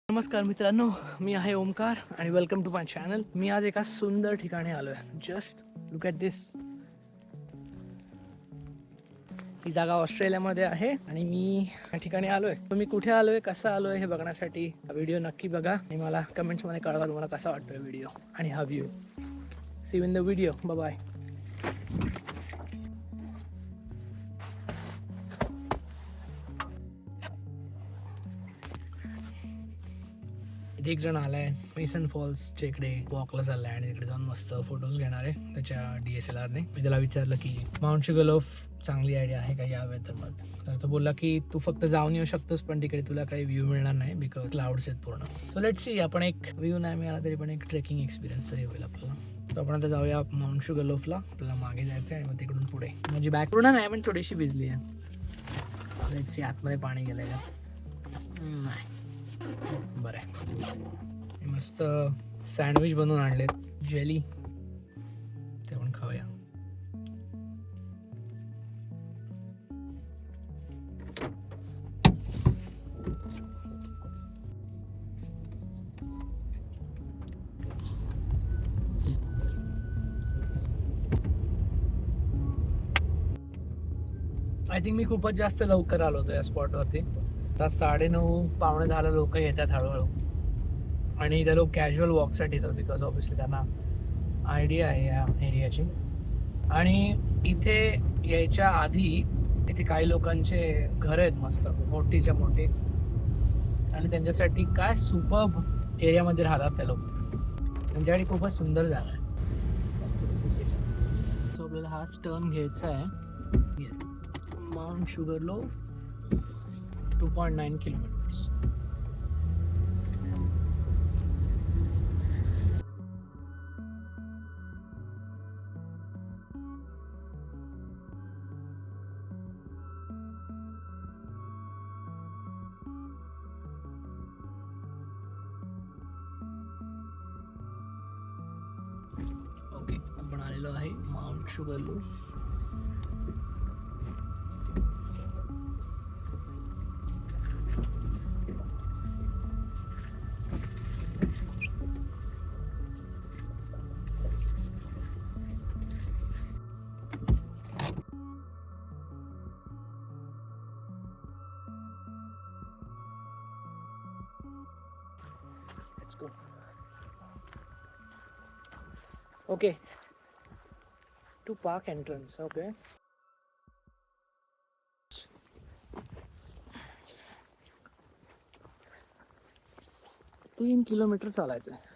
नमस्कार मित्रांनो, मी आहे ओमकार आणि वेलकम टू माय चॅनल. मी आज एका सुंदर ठिकाणी आलो आहे. जस्ट लुक ॲट दिस. ही जागा ऑस्ट्रेलियामध्ये आहे आणि मी या ठिकाणी आलो आहे. तुम्ही कुठे आलो आहे, कसं आलो आहे हे बघण्यासाठी हा व्हिडिओ नक्की बघा आणि मला कमेंट्समध्ये कळवा तुम्हाला कसा वाटतो व्हिडिओ आणि हा view. See you in the video. Bye. इथे एक जण आलाय मेसन फॉल्सच्या इकडे वॉकला चाललाय आणि तिकडे जाऊन मस्त फोटोज घेणार आहे त्याच्या DSLRने. मी त्याला विचारलं की माउंट शुगरलोफ चांगली आयडिया आहे का या वेदरमध्ये. तर तो बोलला की तू फक्त जाऊन येऊ शकतोस पण तिकडे तुला काही व्ह्यू मिळणार नाही बिकॉज क्लाउड्स आहेत पूर्ण. सो लेट्स सी, आपण एक व्ह्यू नाही मिळाला तरी पण एक ट्रेकिंग एक्सपिरियन्स तरी होईल आपल्याला. तर आपण आता जाऊया माउंट शुगरलोफला. आपल्याला मागे जायचं आहे आणि मग तिकडून पुढे. माझी बॅग पूर्ण नाही पण थोडीशी भिजली आहे. लेट्स सी, आतमध्ये पाणी गेलंय का नाही. बरं आहे. मस्त सँडविच बनवून आणलेत, जेली, ते पण खाऊया. आय थिंक मी खूपच जास्त लवकर आलो होतो या स्पॉटवरती. आता 9:30 पावणे 10 लोक येतात हळूहळू आणि इथे लोक कॅज्युअल वॉकसाठी येतात बिकॉज ऑब्व्हियसली त्यांना आयडिया आहे या एरियाची. आणि इथे यायच्या आधी इथे काही लोकांचे घर आहेत मस्त मोठीच्या मोठी आणि त्यांच्यासाठी काय सुपर्ब एरियामध्ये राहतात ते लोक. त्यांच्यासाठी खूपच सुंदर जागा आहे. सो आपल्याला हाच टर्न घ्यायचा आहे. Yes, Mount Sugarloaf 2.9 kilometres. Okay, आपण आलेलो आहे Mount Sugarloaf. Let's go. Okay, to park entrance. Okay. 3 kilometre चालायचं आहे.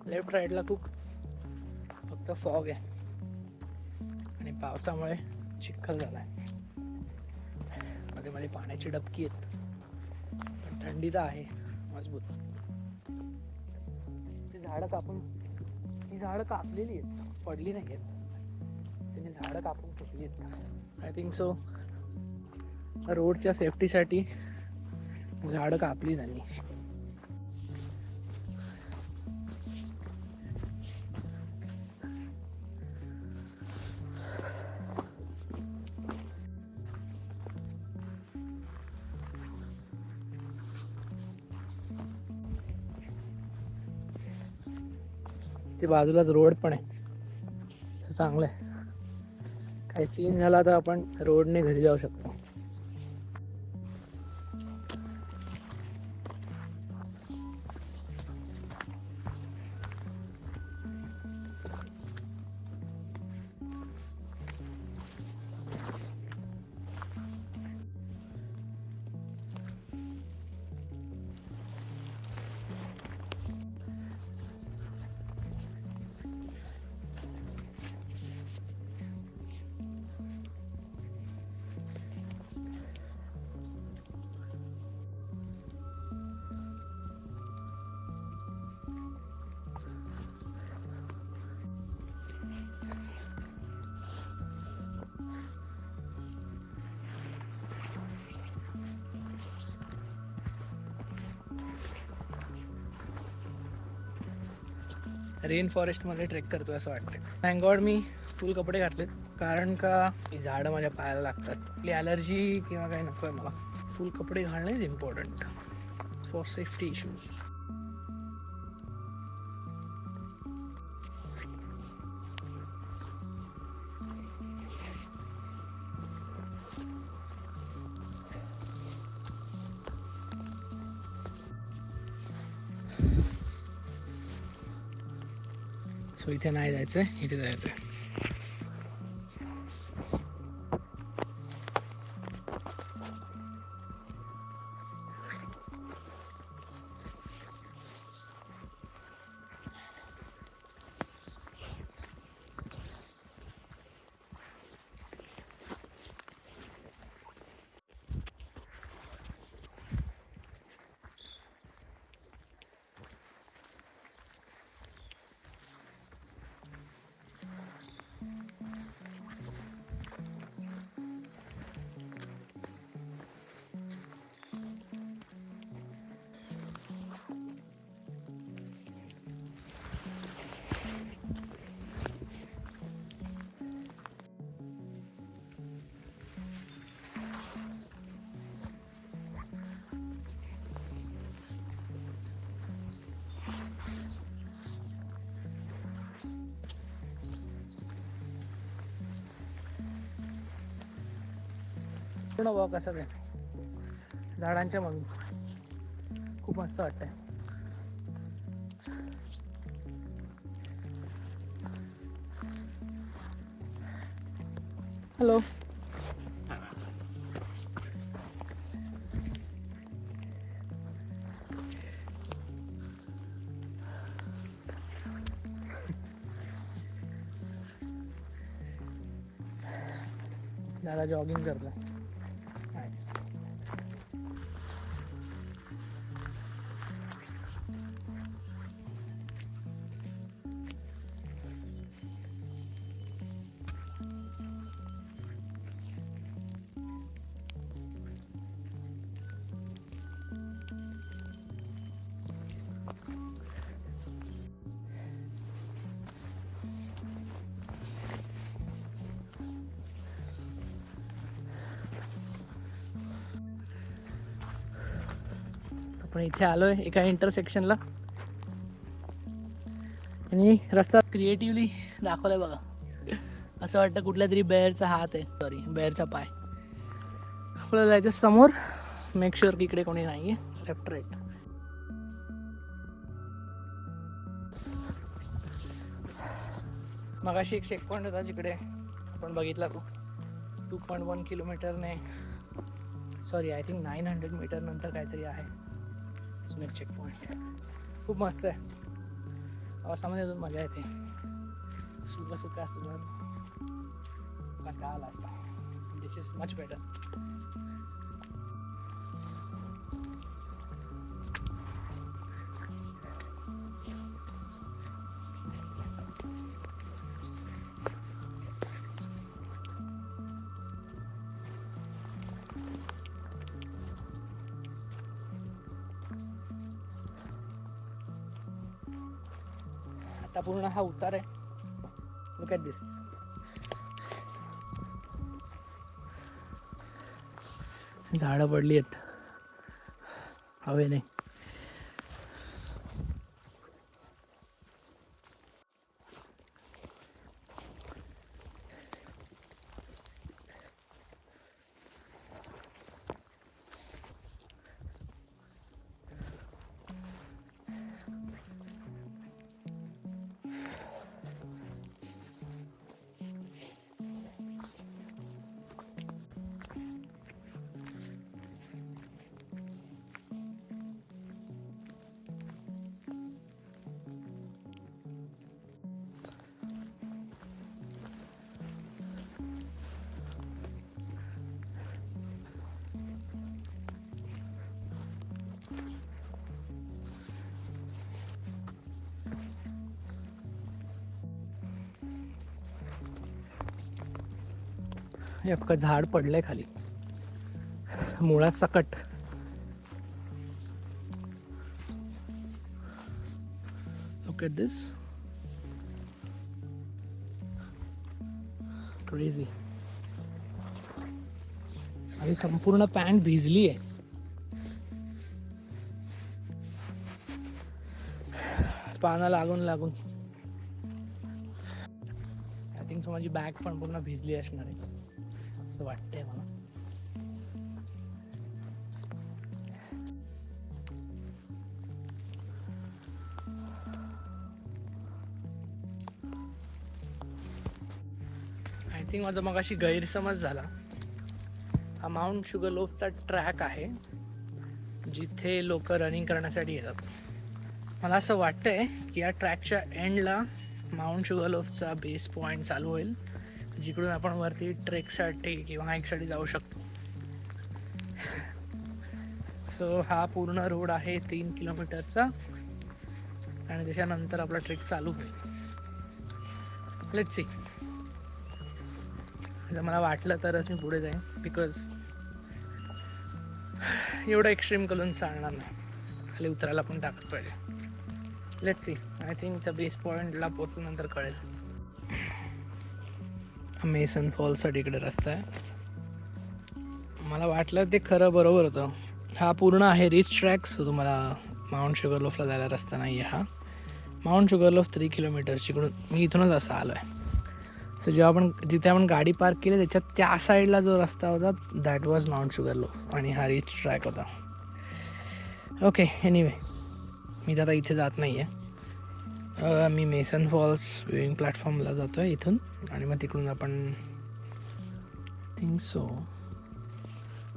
लेफ्ट राईडला खूप फक्त फॉग आहे आणि पावसामुळे चिखल झालाय. मध्ये मध्ये पाण्याची डबकी आहेत पण थंडी तर आहे मजबूत. ती झाडं कापलेली आहेत, पडली नाही आहेत. त्यांनी झाडं कापून फुटली आहेत. आय थिंक सो रोडच्या सेफ्टीसाठी झाडं कापली त्यांनी. ते बाजूलाच रोड पण आहे, चांगलं आहे. काही सीन झाला तर आपण रोडने घरी जाऊ शकतो. रेन फॉरेस्टमध्ये ट्रेक करतो असं वाटतं. थँक गॉड मी फुल कपडे घातलेत, कारण का ही झाडं माझ्या पायाला लागतात. आपली ॲलर्जी किंवा काही नको आहे मला. फुल कपडे घालणं is important for safety issues. So इथे नाही जायचं आहे, इथे जायचं आहे. पूर्ण वॉक असं आहे झाडांच्या मग खूप मस्त वाटतंय. हॅलो. दादा जॉगिंग करतो. नाईस. आपण इथे आलोय एका इंटरसेक्शनला आणि रस्ता क्रिएटिव्हली दाखवलाय बघा. असं वाटतं कुठल्या तरी बेअरचा हात आहे, सॉरी बेअरचा पाय. आपल्याला जायचं समोर. मेक शुअर की इकडे कोणी नाही आहे. Left right. मगाशी एक चेक पॉईंट होता जिकडे आपण बघितला तो 2.1 किलोमीटरने, सॉरी आय थिंक 900 मीटर नंतर काहीतरी आहे एक चेक पॉईंट. खूप मस्त आहे. पावसामध्ये अजून मजा येते. सुका सुका असतं काल असता. दिस इज मच बेटर. आता पूर्ण हा उतार आहे. लुक ॲट दिस. झाडं पडली आहेत हवेने. हे अख्खं झाड पडलंय खाली मुळा सकट. Look at this. क्रेझी. आणि संपूर्ण पॅन्ट भिजली आहे. पाना लागून लागून आय थिंक सो माझी बॅग पण पूर्ण भिजली असणार आहे असं वाटतंय मला. आय थिंक माझा मगाशी गैरसमज झाला. हा माउंट शुगरलोफचा ट्रॅक आहे जिथे लोक रनिंग करण्यासाठी येतात. मला असं वाटतंय की या ट्रॅकच्या एंडला माउंट शुगरलोफचा बेस पॉईंट चालू होईल जिकडून आपण वरती ट्रेकसाठी किंवा हाईकसाठी जाऊ शकतो. सो हा पूर्ण रोड आहे 3 किलोमीटरचा आणि त्याच्यानंतर आपला ट्रेक चालू होईल. Let's see. जर मला वाटलं तरच मी पुढे जाईन बिकॉज एवढं एक्स्ट्रीम करून चालणार नाही. खाली उतरायला पण ताकद पाहिजे. Let's see. आय थिंक त्या बेस पॉईंटला पोचल्यानंतर कळेल. मेसन फॉल्ससाठी इकडे रस्ता आहे. मला वाटलं ते खरं बरोबर होतं. हा पूर्ण आहे रिच ट्रॅक. सो तुम्हाला माउंट शुगरलोफला जायला रस्ता नाही आहे. हा माउंट शुगरलोफ 3 किलोमीटर्स इकडून मी इथूनच असा आलो आहे. सो जेव्हा आपण जिथे आपण गाडी पार्क केली त्याच्यात त्या साईडला जो रस्ता होता दॅट वॉज माउंट शुगरलोफ आणि हा रिच ट्रॅक होता. ओके एनिवे मी आता इथे जात नाही आहे. मी मेसन फॉल्स व्ह्यूइंग प्लॅटफॉर्मला जातो आहे इथून आणि मग तिकडून आपण थिंक सो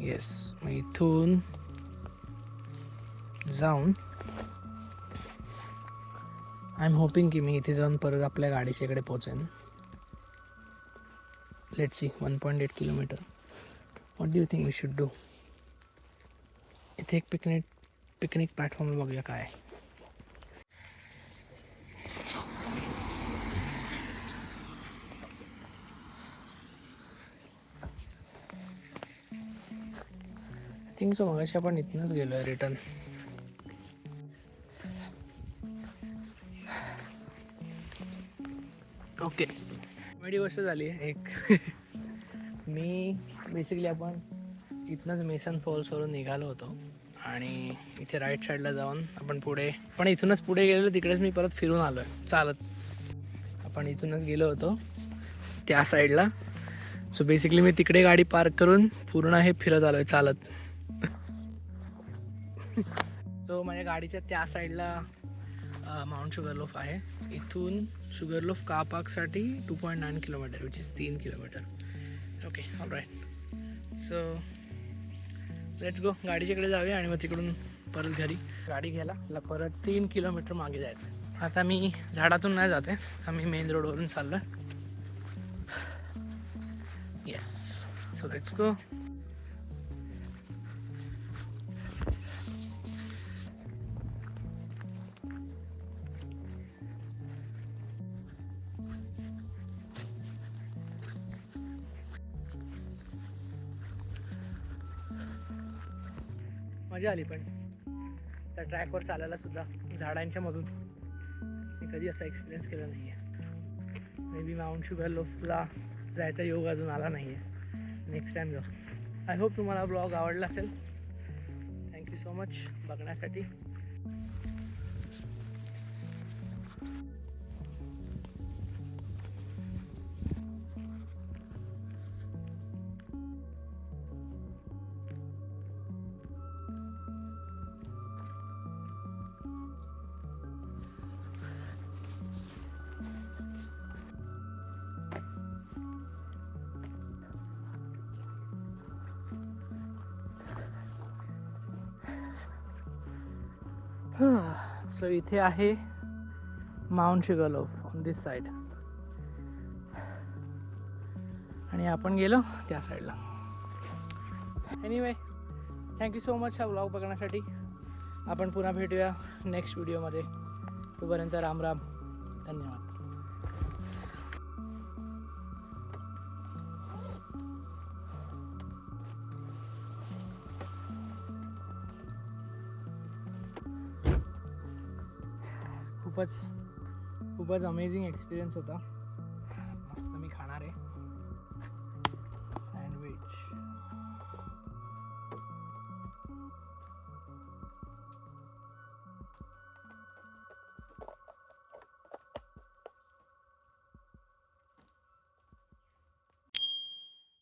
येस मग इथून जाऊन आय एम होपिंग की मी इथे जाऊन परत आपल्या गाडीच्या इकडे पोचेन. Let's see. 1.8 kilometre. What do you think we should do? इथे एक पिकनिक प्लॅटफॉर्म बघूया काय आहे. थिंक सो मगाशी आपण इथनंच गेलो आहे रिटर्न. ओके कॉमेडी गोष्ट झाली आहे एक. मी बेसिकली आपण इथनंच मेसन फॉल्सवरून निघालो होतो आणि इथे राईट साईडला जाऊन आपण पुढे पण इथूनच पुढे गेलेलो. तिकडेच मी परत फिरून आलो आहे चालत. आपण इथूनच गेलो होतो त्या साईडला. सो बेसिकली मी तिकडे गाडी पार्क करून पूर्ण हे फिरत आलो आहे चालत. सो माझ्या गाडीच्या त्या साईडला माउंट शुगरलोफ आहे. इथून शुगरलोफ कार पार्कसाठी 2.9 kilometre which is 3 kilometre. Okay alright. So let's go. गाडीच्याकडे जाऊया आणि मग तिकडून परत घरी. गाडी घ्यायला परत 3 किलोमीटर मागे जायचं. आता मी झाडातून नाही जाते. आम्ही मेन रोडवरून चाललो आहे. येस. सो लेट्स गो. मजा आली पण त्या ट्रॅकवर चालायला सुद्धा झाडांच्या मधून मी कधी असा एक्सपिरियन्स केला नाही आहे. मे बी माउंट शुगरलोफला जायचा योग अजून आला नाही आहे. नेक्स्ट टाईम जाऊ. आय होप तुम्हाला ब्लॉग आवडला असेल. थँक्यू सो मच बघण्यासाठी. सो इथे आहे माउंट शुगरलोफ ऑन दिस साईड आणि आपण गेलो त्या साईडला. एनिवे थँक्यू सो मच हा व्लॉग बघण्यासाठी. आपण पुन्हा भेटूया नेक्स्ट व्हिडिओमध्ये. तोपर्यंत राम राम. धन्यवाद. खूपच अमेझिंग एक्सपिरियन्स होता.